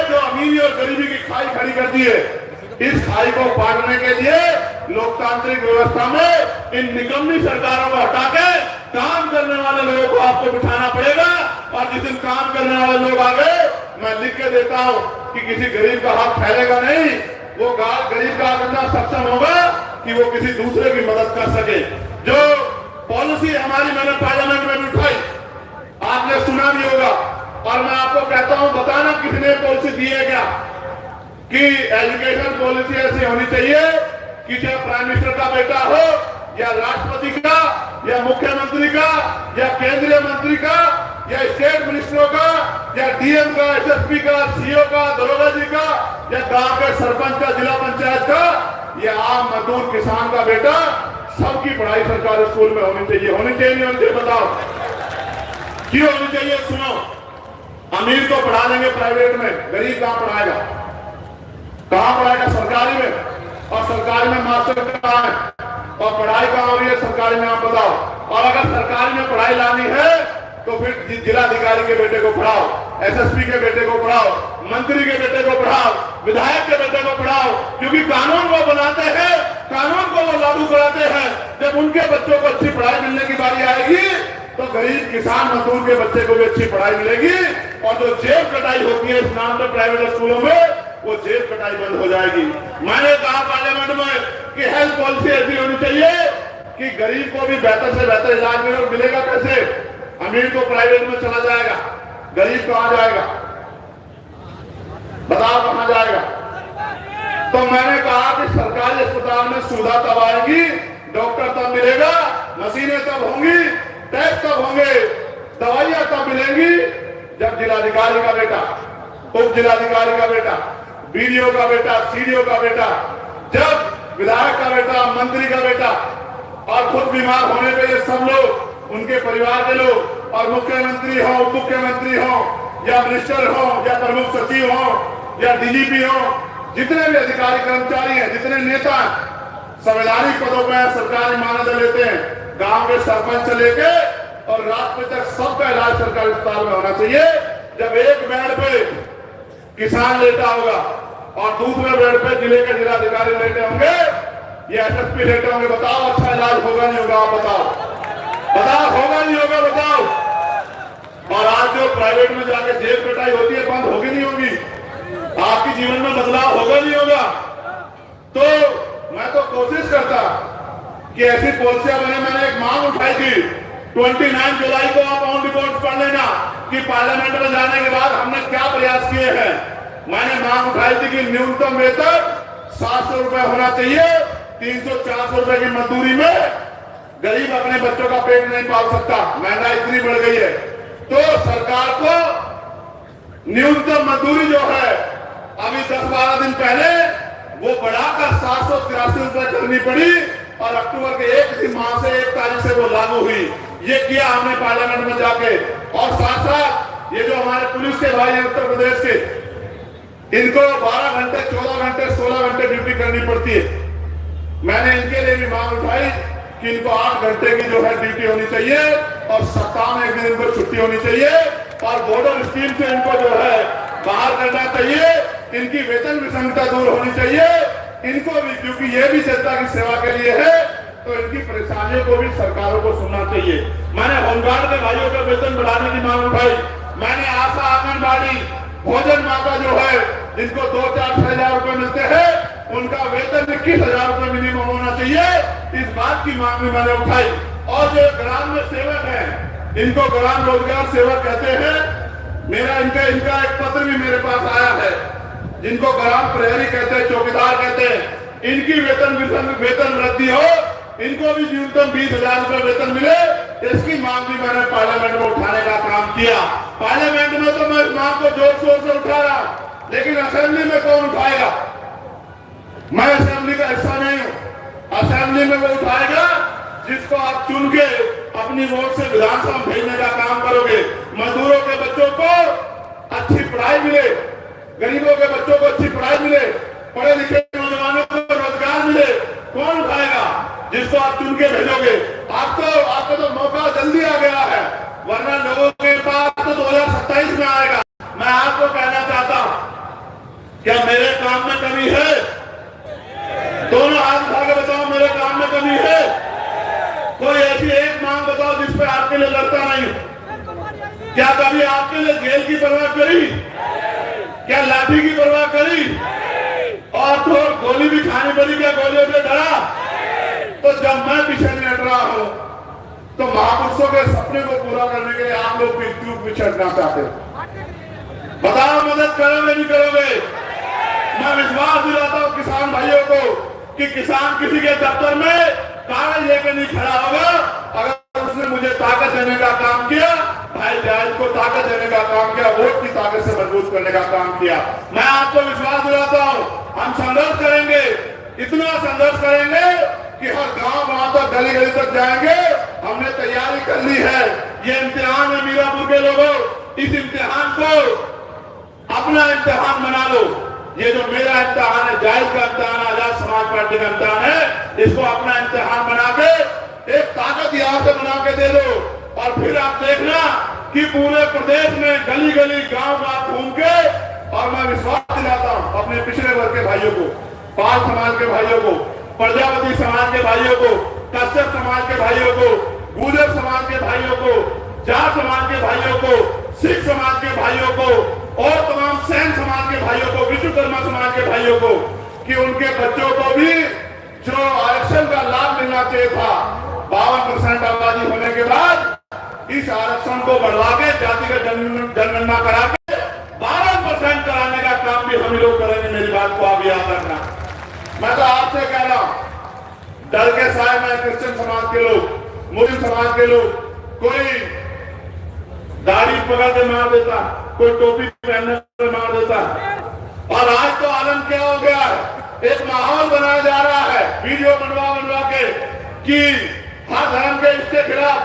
जो अमीरी और गरीबी की खाई खड़ी कर दी है, इस खाई को पाटने के लिए लोकतांत्रिक व्यवस्था में इन निकम्मी सरकारों को हटा के काम करने वाले लोगों को आपको बिठाना पड़ेगा। और जिस दिन काम करने वाले लोग आ गए, मैं लिख के देता हूं कि किसी गरीब का हाथ फैलेगा नहीं। वो गरीब का इतना सक्षम होगा कि वो किसी दूसरे की मदद कर सके। जो पॉलिसी हमारी मैंने पार्लियामेंट में भी उठाई, आपने सुना भी होगा, और मैं आपको कहता हूं, बताना किसने पॉलिसी दी है क्या, कि एजुकेशन पॉलिसी ऐसी होनी चाहिए कि चाहे प्राइम मिनिस्टर का बेटा हो या राष्ट्रपति का या मुख्यमंत्री का या केंद्रीय मंत्री का या स्टेट मिनिस्टरों का या डीएम का, एसएसपी का, सीओ का, दरोगा जी का या गांव के सरपंच का, जिला पंचायत का या आम मजदूर किसान का बेटा, सबकी पढ़ाई सरकारी स्कूल में होनी चाहिए। होनी चाहिए नहीं होनी चाहिए, बताओ क्यों होनी चाहिए? सुनो, अमीर को पढ़ा देंगे प्राइवेट में, गरीब कहां पढ़ाएगा? कहां पढ़ाएगा? सरकारी में। और सरकारी में मास्टर कहां है? और पढ़ाई कहां हो रही है सरकारी में, आप बताओ। और अगर सरकारी में पढ़ाई लानी है तो फिर जिलाधिकारी के बेटे को पढ़ाओ, एसएसपी के बेटे को पढ़ाओ, मंत्री के बेटे को पढ़ाओ, विधायक के बेटे को पढ़ाओ, क्योंकि कानून वो बनाते हैं, कानून को वो लागू कराते हैं। जब उनके बच्चों को अच्छी पढ़ाई मिलने की बारी आएगी तो गरीब किसान मजदूर के बच्चे को भी अच्छी पढ़ाई मिलेगी। और जो जेब कटाई होती है इस नाम पर प्राइवेट स्कूलों में, वो जेब कटाई बंद हो जाएगी। मैंने कहा पार्लियामेंट में कि हेल्थ पॉलिसी ऐसी होनी चाहिए कि गरीब को भी बेहतर से बेहतर इलाज मिलेगा। कैसे? अमीर को प्राइवेट में चला जाएगा, गरीब कहां जाएगा? बताओ कहां जाएगा? तो मैंने कहा कि सरकारी अस्पताल में सुविधा तब आएगी, डॉक्टर तब मिलेगा, मशीनें तब होंगी, टेस्ट तब होंगे, दवाइयां तब मिलेंगी जब जिलाधिकारी का बेटा, उप जिलाधिकारी का बेटा, बीडीओ का बेटा, सीडीओ का बेटा, जब विधायक का बेटा, मंत्री का बेटा और खुद बीमार होने पे ये सब लोग, उनके परिवार के लोग, और मुख्यमंत्री हो, उप मुख्यमंत्री हो या मिनिस्टर हो या प्रमुख सचिव हो या डीजीपी हो, जितने भी अधिकारी कर्मचारी हैं, जितने नेता संवैधानिक पदों पर सरकारी मानदेय लेते हैं, गांव के सरपंच से लेके और राष्ट्रपति तक सबका इलाज सरकारी अस्पताल में होना चाहिए। जब एक बेड पे किसान लेटा होगा और दूसरे बेड पे जिले के जिलाधिकारी लेटे होंगे या एसएसपी लेटे होंगे, बताओ अच्छा इलाज होगा नहीं होगा? आप बताओ, बताओ होगा नहीं होगा? बताओ। और आज जो प्राइवेट में जाके जेब कटाई होती है, बंद होगी नहीं होगी? आपके जीवन में बदलाव होगा नहीं होगा? तो मैं तो कोशिश करता कि ऐसी पॉलिसियां बने। मैंने एक मांग उठाई थी 29 जुलाई को, आप ऑन रिकॉर्ड पढ़ लेना कि पार्लियामेंट में जाने के बाद हमने क्या प्रयास किए हैं। मैंने मांग उठाई थी कि न्यूनतम वेतन 700 रुपए होना चाहिए। 300-400 रुपए की मजदूरी में गरीब अपने बच्चों का पेट नहीं पाल सकता, महंगाई इतनी बढ़ गई है। तो सरकार को न्यूनतम मजदूरी जो है अभी 10-12 दिन पहले वो बढ़ाकर 783 रुपए करनी पड़ी और अक्टूबर के 1 माह से 1 तारीख से वो लागू हुई। ये किया हमने पार्लियामेंट में जाके। और साथ साथ ये जो हमारे पुलिस के भाई हैं उत्तर प्रदेश के, इनको 12 घंटे, 14 घंटे, 16 घंटे ड्यूटी करनी पड़ती है। मैंने इनके लिए भी मांग उठाई कि इनको 8 घंटे की जो है ड्यूटी होनी चाहिए और सप्ताह में 1 दिन इनको छुट्टी होनी चाहिए और बॉर्डर स्कीम से इनको जो है बाहर करना चाहिए। इनकी वेतन विसंगता दूर होनी चाहिए इनको भी, क्योंकि ये भी जनता की सेवा के लिए है, तो इनकी परेशानियों को भी सरकारों को सुनना चाहिए। मैंने होमगार्ड के भाइयों का वेतन बढ़ाने की मांग उठाई। मैंने आशा, आंगनबाड़ी, भोजन माता जो है जिनको 2-4-6 हजार रुपए मिलते हैं, उनका वेतन 21,000 रुपए मिनिमम होना चाहिए। इस बात की मांग भी मैंने उठाई। और जो ग्राम में सेवक है, इनको ग्राम रोजगार सेवक कहते हैं। मेरा इनका एक पत्र भी मेरे पास आया है, जिनको ग्राम प्रहरी कहते हैं, चौकीदार कहते हैं। इनकी वेतन वृद्धि हो, इनको भी न्यूनतम 20,000 रुपए वेतन मिले, इसकी मांग भी मैंने पार्लियामेंट में उठाने का काम किया। पार्लियामेंट में तो मैं इस मांग को जोर शोर से उठा रहा, लेकिन असेंबली में कौन उठाएगा? मैं असेंबली का हिस्सा नहीं हूं। असेंबली में वो उठाएगा जिसको आप चुन के अपनी वोट से विधानसभा में भेजने का काम करोगे। मजदूरों के बच्चों को अच्छी पढ़ाई मिले, गरीबों के बच्चों को अच्छी पढ़ाई मिले, पढ़े लिखे नौजवानों को रोजगार मिले, कौन उठाएगा? जिसको आप चुन के भेजोगे। आपको तो मौका जल्दी आ गया है, वरना लोगों के पास तो 2027 में आएगा। मैं आपको कहना चाहता हूं क्या मेरे काम में कमी है? दोनों हाथ उठा के बताओ, मेरे काम में कमी है? कोई ऐसी एक मांग बताओ जिस पे आपके लिए लड़ता नहीं। क्या कभी आपके लिए जेल की परवाह करी? क्या लाठी की परवाह करी? और तो गोली भी खानी पड़ी, क्या गोलियों से डरा? तो जब मैं पीछे नहीं हट रहा हूं तो महापुरुषों के सपने को पूरा करने के लिए आप लोग क्यों पीछे हटना चाहते हो? बताओ, मदद करोगे नहीं करोगे? मैं विश्वास दिलाता हूं किसान भाइयों को कि किसान किसी के दफ्तर में कागज लेकर नहीं खड़ा होगा। अगर उसने मुझे ताकत देने का काम किया, भाई जायज को ताकत देने का काम किया, वोट की ताकत से मजबूत करने का काम किया, मैं आपको विश्वास दिलाता हूं हम संघर्ष करेंगे, इतना संघर्ष करेंगे कि हर गांव तक, गली गली तक जाएंगे। हमने तैयारी कर ली है। ये इम्तिहान है मीरापुर के लोगों, इस इम्तिहान को अपना इम्तिहान बना लो। ये जो मेरा इम्तिहान है, जायज का इम्तिहान, आजाद समाज पार्टी का इम्तिहान है, इसको अपना इम्तिहान बना के एक ताकत यहां से बना के दे दो। और फिर आप देखना कि पूरे प्रदेश में गली गली गांव गांव घूम के, और मैं विश्वास दिलाता हूं अपने पिछड़े वर्ग के भाइयों को, पाल समाज के भाइयों को, प्रजापति समाज के भाइयों को, कश्यप समाज के भाइयों को, गुर्जर समाज के भाइयों को, जाट समाज के भाइयों को, सिख समाज के भाइयों को और तमाम सैन समाज के भाइयों को, विश्वकर्मा समाज के भाइयों को, कि उनके बच्चों को भी जो आरक्षण का लाभ मिलना चाहिए था, 52% आबादी होने के बाद इस आरक्षण को बढ़वा के जातिगत जनगणना करा के 12% कराने का काम भी हम लोग करेंगे। मेरी बात को आप याद रखना। मैं तो आपसे कह रहा हूं, डर के साए में क्रिश्चियन समाज के लोग, मुस्लिम समाज के लोग, कोई दाढ़ी पकड़ के मार देता, कोई टोपी पहनने पर मार देता। और आज तो आलम क्या हो गया है, एक माहौल बनाया जा रहा है वीडियो बनवा के कि हर धर्म के इसके खिलाफ,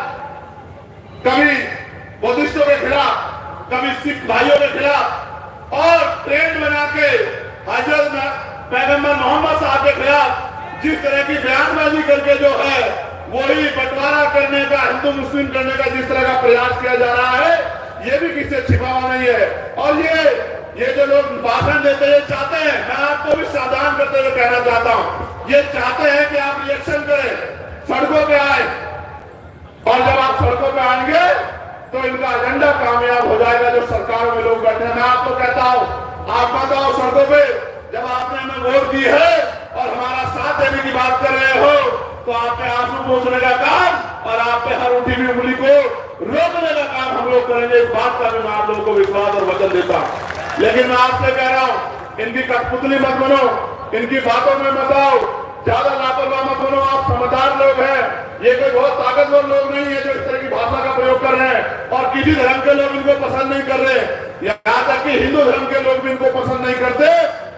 कभी बुद्धिस्टों के खिलाफ, कभी सिख भाइयों के खिलाफ, और ट्रेंड बना के हजरत पैगंबर मोहम्मद साहब के खिलाफ जिस तरह की बयानबाजी करके जो है वही बंटवारा करने का, हिंदू मुस्लिम करने का जिस तरह का प्रयास किया जा रहा है, ये भी किसी से छिपा हुआ नहीं है। और ये जो लोग भाषण देते हैं, चाहते हैं, मैं आपको भी सावधान करते हुए कहना चाहता हूं, ये चाहते हैं कि आप रिएक्शन करें, सड़कों पे आए, और जब आप सड़कों पे आएंगे तो इनका एजेंडा कामयाब हो जाएगा। जो सरकार में लोग बैठे हैं, मैं आपको कहता हूं, आप मत आओ सड़कों पे। जब आपने हमें वोट दी है और हमारा साथ देने की बात कर रहे हो, तो आप पे आंसू पोंछने का काम और आप पे हर उठी हुई उंगली को रोकने का काम हम लोग करेंगे। इस बात का भी मैं आप लोगों को विश्वास और वचन देता हूं। लेकिन मैं आपसे कह रहा हूं, इनकी कठपुतली मत बनो, इनकी बातों में मत आओ, ज्यादा लापरवाह मत बनो। आप समझदार लोग हैं, ये कोई बहुत ताकतवर लोग नहीं है जो इस तरह की भाषा का प्रयोग कर रहे हैं। और किसी धर्म के लोग इनको पसंद नहीं कर रहे, यहाँ तक कि हिंदू धर्म के लोग भी इनको पसंद नहीं करते,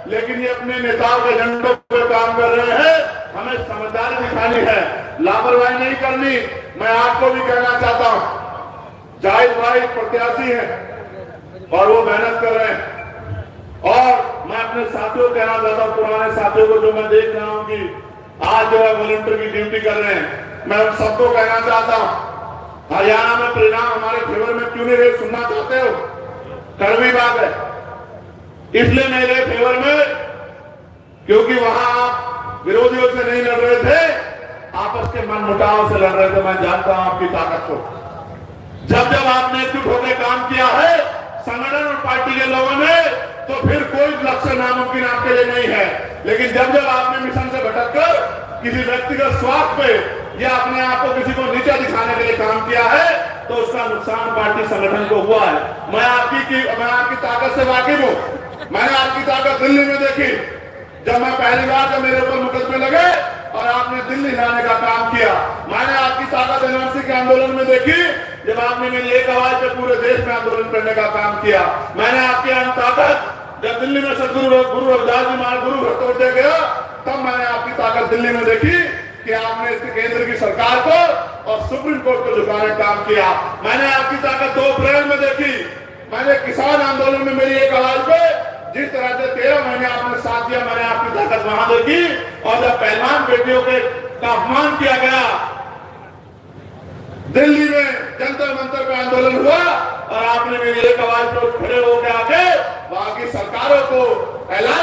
लेकिन ये अपने नेताओं के एजेंडों पर काम कर रहे हैं। हमें समझदारी दिखानी है, लापरवाही नहीं करनी। मैं आपको भी कहना चाहता हूं, जाहिद भाई प्रत्याशी हैं और वो मेहनत कर रहे हैं। और मैं अपने साथियों को कहना चाहता हूं, पुराने साथियों को जो मैं देख रहा हूं कि आज जो है वॉलंटियर की ड्यूटी कर रहे हैं, मैं उन सबको कहना चाहता हूं, हरियाणा में परिणाम हमारे फेवर में क्यों नहीं रहे? सुनना चाहते हो? कड़वी बात है, इसलिए नहीं रहे फेवर में क्योंकि वहां आप विरोधियों से नहीं लड़ रहे थे, आपस के मन मुटाव से लड़ रहे थे। मैं जानता हूं आपकी ताकत को। जब जब आपने एकजुट होकर काम किया है संगठन और पार्टी के लोगों ने, तो फिर कोई लक्ष्य नामुमकिन आपके लिए नहीं है। लेकिन जब जब आपने मिशन से भटककर किसी व्यक्तिगत स्वार्थ पे या अपने आप को किसी को नीचा दिखाने के लिए काम किया है, तो उसका नुकसान पार्टी संगठन को हुआ है। मैं आपकी ताकत से वाकिफ हूं। मैंने आपकी ताकत दिल्ली में देखी, जब मैं पहली बार जब मेरे ऊपर मुकदमे लगे और आपने दिल्ली लाने का काम किया। मैंने आपकी ताकत एनआरसी के आंदोलन में देखी, जब आपने मेरी एक आवाज पे पूरे देश में आंदोलन करने का काम किया। मैंने आपकी ताकत जब दिल्ली में सदगुरु गुरु रविदास जी महाराज गुरु घर तोड़ते गया, तब मैंने आपकी ताकत दिल्ली में देखी कि आपने इस केंद्र की सरकार को और सुप्रीम कोर्ट को झुकाने का काम किया। मैंने आपकी ताकत 2 अप्रैल में देखी। मैंने किसान आंदोलन में मेरी एक आवाज पे जिस तरह से 13 महीने आपने साथ दिया, मैंने आपकी ताकत वहां देखी। और जब पहलवान बेटियों का अपमान किया गया, दिल्ली में जंतर मंतर पे आंदोलन हुआ और आपने मेरी एक आवाज पर खड़े होकर आके वहां की सरकारों को ऐलान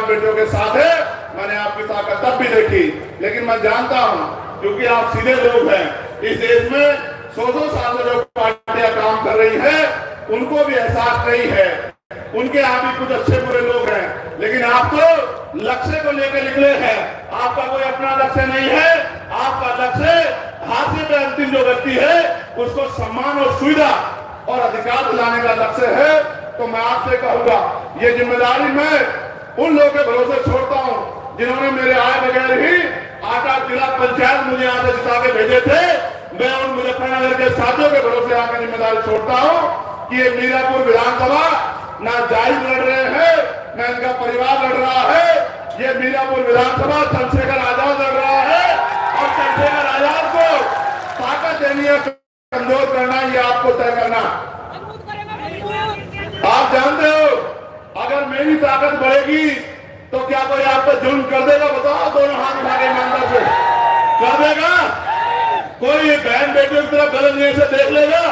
जवान बेटियों के साथ है। मैंने आपकी ताकत तब भी देखी, लेकिन मैं जानता हूं क्योंकि आप सीधे लोग हैं। इस देश में 100 साल से जो पार्टियां काम कर रही है उनको भी एहसास नहीं है, उनके यहाँ भी कुछ अच्छे बुरे लोग हैं, लेकिन आप तो लक्ष्य को लेकर निकले हैं। आपका कोई अपना लक्ष्य नहीं है, आपका लक्ष्य हासिल पे अंतिम जो व्यक्ति है उसको सम्मान और सुविधा और अधिकार दिलाने का लक्ष्य है। तो मैं आपसे कहूंगा, ये जिम्मेदारी मैं उन लोगों के भरोसे छोड़ता हूं जिन्होंने मेरे आए बगैर ही 8 जिला पंचायत मुझे यहाँ से जिता के भेजे थे। मैं उन मुजफ्फरनगर के साथियों के भरोसे आकर जिम्मेदारी छोड़ता हूं कि ये मीरापुर विधानसभा ना जायज लड़ रहे हैं, ना इनका परिवार लड़ रहा है। ये मीरापुर विधानसभा चंद्रशेखर आजाद लड़ रहा है और चंद्रशेखर आजाद को ताकत देनी है, कमजोर करना, ये आपको तय करना। आप जानते हो अगर मेरी ताकत बढ़ेगी तो क्या कोई आप पर जुल्म कर देगा? बताओ, दोनों हाथ उठा के ईमानदार से कर देगा? कोई बहन बेटियों की तरफ गलत नजर से देख लेगा?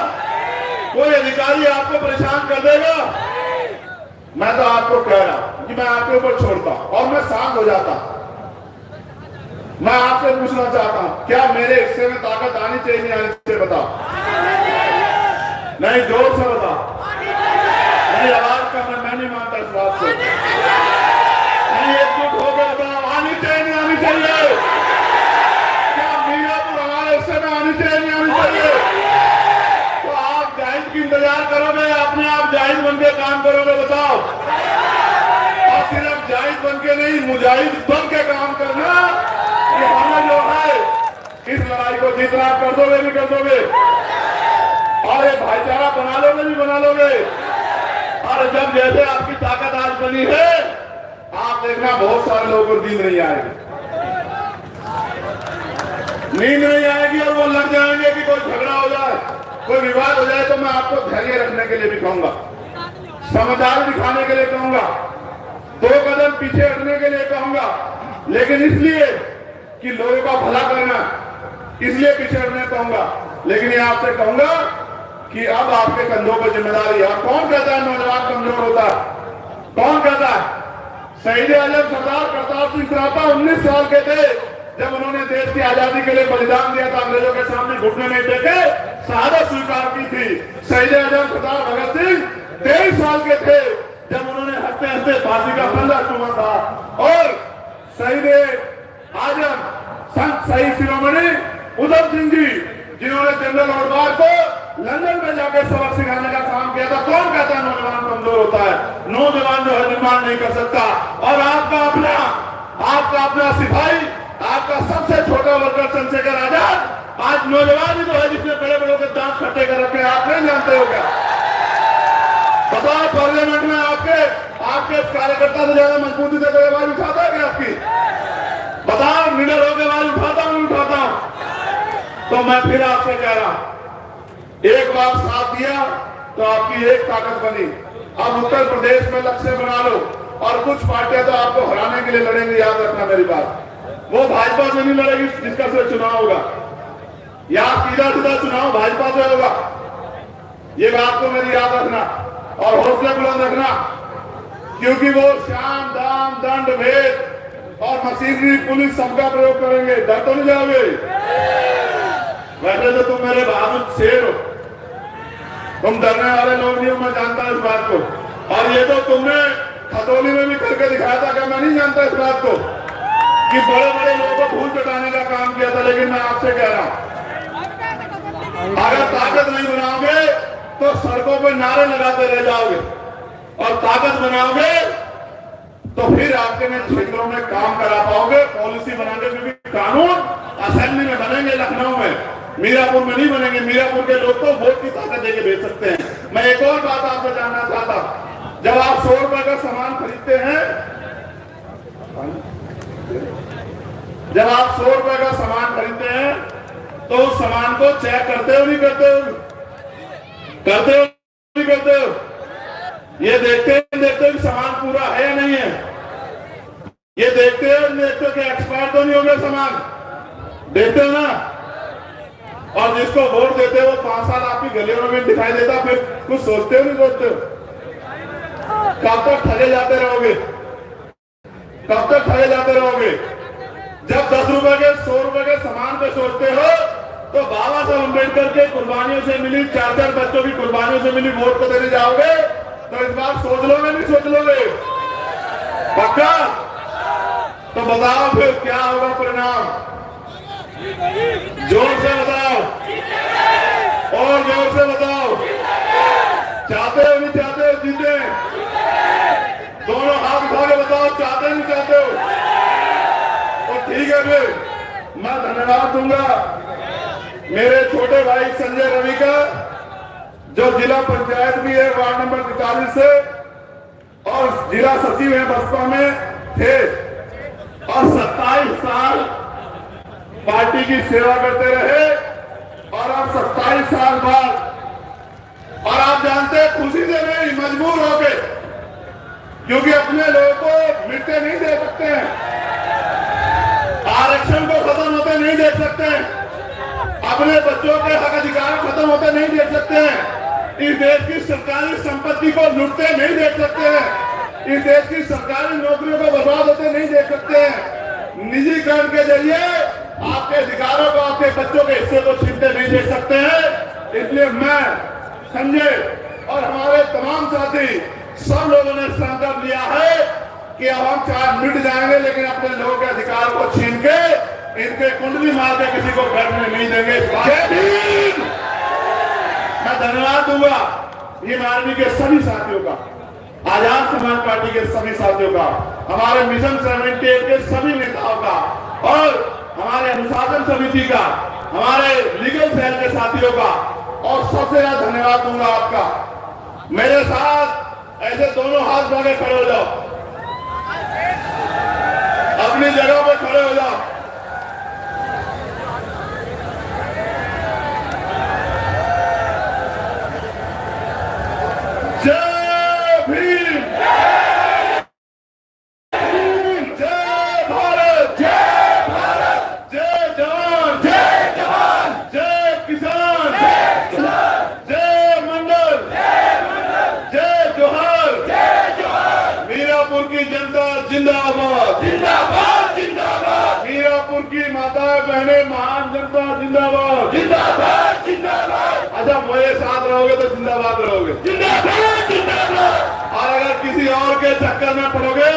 कोई अधिकारी आपको परेशान कर देगा? मैं तो आपको कह रहा हूं कि मैं आपके ऊपर छोड़ता और मैं शांत हो जाता। मैं आपसे पूछना चाहता हूं, क्या मेरे हिस्से में ताकत आनी चाहिए, नहीं आनी चाहिए? बताओ। नहीं, जोर से बताओ। नहीं, आवाज का मैं नहीं मानता इस बात से। नहीं, एकजुट हो गया बताओ, आनी चाहिए नहीं आनी चाहिए? क्या मीरापुर हमारे हिस्से में आनी चाहिए नहीं आनी चाहिए? तो आप जाहिद की इंतजार करोगे, अपने आप जाहिद बन के काम करोगे? बताओ। और सिर्फ जाहिद बन के नहीं, मुजाहिद बन के काम करना। ये हमें जो है इस लड़ाई को जीतना, कर दोगे भी कर दोगे, और ये भाईचारा बना लोगे भी बना लोगे। और जब जैसे आपकी ताकत आज बनी है, आप देखना बहुत सारे लोगों को नींद नहीं आएगी, नींद नहीं आएगी और वो लग जाएंगे कि कोई झगड़ा हो जाए, कोई विवाद हो जाए। तो मैं आपको धैर्य रखने के लिए भी कहूंगा, समझदारी दिखाने के लिए कहूंगा, 2 कदम पीछे हटने के लिए कहूंगा, लेकिन इसलिए कि लोगों का भला करना, इसलिए पीछे हटने कहूंगा। लेकिन ये आपसे कहूंगा कि अब आपके कंधों पर जिम्मेदारी है। और कौन कहता है नौजवान कमजोर होता है? कौन कहता है? शहीद आजम सरदार करतार सिंह सराफा 19 साल के थे जब उन्होंने देश की आजादी के लिए बलिदान दिया था, अंग्रेजों के सामने घुटने नहीं टेके, शहादत स्वीकार की थी। शहीद आजम सरदार भगत सिंह 23 साल के थे जब उन्होंने हंसते हंसते फांसी का फंदा चूमा था। और शहीद आजम संत शहीद शिरोमणि उधम सिंह जी, जिन्होंने जनरल ओडवार को लंदन में जाकर सबक सिखाने का काम किया था। कौन कहता है नौजवान कमजोर होता है? नौजवान जो है निर्माण नहीं कर सकता। और आपका अपना सिपाही, आपका सबसे छोटा वर्कर चंद्रशेखर आजाद आज नौजवान ही तो है जिसने बड़े बड़ों के दांत खट्टे कर रखे। आप नहीं जानते हो क्या? बताओ, पार्लियामेंट में आपके कार्यकर्ता से ज्यादा मजबूती से कोई आवाज उठाता है क्या आपकी? बताओ, निडर होकर आवाज उठाता हूं, उठाता हूं। तो मैं फिर आपसे कह रहा हूं, एक बार साथ दिया तो आपकी एक ताकत बनी। अब उत्तर प्रदेश में लक्ष्य बना लो, और कुछ पार्टियां तो आपको हराने के लिए लड़ेंगी, याद रखना मेरी बात। वो भाजपा से नहीं लड़ेगी जिसका से चुनाव होगा, या सीधा सीधा चुनाव भाजपा से होगा। ये बात को मेरी याद रखना और हौसला बुलंद रखना, क्योंकि वो शाम दाम दंड भेद और मशीनरी पुलिस सबका प्रयोग करेंगे। डर तो नहीं जाओगे? वैसे तो तुम मेरे बहादुर शेर हो, तुम डरने वाले लोग नहीं हो, मैं जानता हूं इस बात को। और ये तो तुमने खतौली में भी करके दिखाया था। क्या मैं नहीं जानता इस बात को कि बड़े बड़े लोगों को भूल चटाने का काम किया था? लेकिन मैं आपसे कह रहा हूं, अगर ताकत नहीं बनाओगे तो सड़कों पर नारे लगाते रह जाओगे, और ताकत बनाओगे तो फिर आपके में क्षेत्रों में काम करा पाओगे, पॉलिसी बनाने में भी। कानून असेंबली में बनेंगे, लखनऊ में, मीरापुर में नहीं बनेंगे। मीरापुर के लोग तो वोट की ताकत देके भेज सकते हैं। मैं एक और बात आपसे जानना चाहता, जब आप 100 रुपए का सामान खरीदते हैं, जब आप 100 रुपए का सामान खरीदते हैं तो उस सामान को चेक करते हो नहीं करते हो? करते हो नहीं करते हो? ये देखते हो कि सामान पूरा है या नहीं है? ये देखते हो कि एक्सपायर तो नहीं हो गया सामान? देखते हो ना? और जिसको वोट देते हो 5 साल आपकी गलियों में दिखाई देता, फिर कुछ सोचते हो नहीं सोचते हो? कब तक ठगे जाते रहोगे? कब तक खड़े जाते रहोगे? जब 10 रुपए के 100 रुपए के सामान पे सोचते हो तो बाबा साहब अम्बेडकर के कुर्बानियों से मिली 4-4 बच्चों की कुर्बानियों से मिली वोट को देने जाओगे तो इस बार सोच लोगे नहीं सोच लोगे? पक्का? तो बताओ फिर क्या होगा परिणाम? जोर से बताओ और जोर से बताओ। चाहते हो नहीं चाहते हो जीते? दोनों हाथ उठा के बताओ चाहते नहीं चाहते हो? और ठीक है फिर मैं धन्यवाद दूंगा मेरे छोटे भाई संजय रवि का, जो जिला पंचायत भी है वार्ड नंबर 43 से और जिला सचिव है बसपा में थे और 27 साल पार्टी की सेवा करते रहे और अब 27 साल बाद और आप जानते हैं खुशी से नहीं मजबूर होके, क्योंकि अपने लोगों को मिटते नहीं दे सकते हैं, आरक्षण को खत्म होते नहीं देख सकते हैं, अपने बच्चों के हक अधिकार खत्म होते नहीं देख सकते हैं, इस देश की सरकारी संपत्ति को लूटते नहीं देख सकते हैं, इस देश की सरकारी नौकरियों को बर्बाद होते नहीं देख सकते हैं, निजीकरण के जरिए आपके अधिकारों को आपके बच्चों के हिस्से को छीनते नहीं देख सकते हैं। इसलिए मैं संजय और हमारे तमाम साथी सब लोगों ने संकल्प लिया है कि अब हम चाहे मिट जाएंगे लेकिन अपने लोगों के अधिकार को छीन के इनके कुंडली मार के किसी को घर में नहीं देंगे। मैं धन्यवाद दूंगा ये आर्मी के सभी साथियों का, आजाद समाज पार्टी के सभी साथियों का, हमारे मिशन 78 के सभी नेताओं का और हमारे अनुशासन समिति का, हमारे लीगल सेल के साथियों का और सबसे ज्यादा धन्यवाद दूंगा आपका। मेरे साथ ऐसे दोनों हाथ जोड़े खड़े हो जाओ, अपनी जगह पे खड़े हो जाओ। जय भीम, जय भारत, जय भारत, जय जवान, जय जवान, जय किसान, जय किसान, जय मंडल, जय जोहार, जय जोहार। मीरापुर की जनता जिंदाबाद, जिंदाबाद, जिंदाबाद। मीरापुर की माताएं बहनें महान जनता जिंदाबाद, जिंदाबाद, जिंदाबाद। अच्छा मेरे साथ रहोगे तो जिंदाबाद रहोगे, जिंदाबाद, जिंदाबाद। और अगर किसी और के चक्कर में पड़ोगे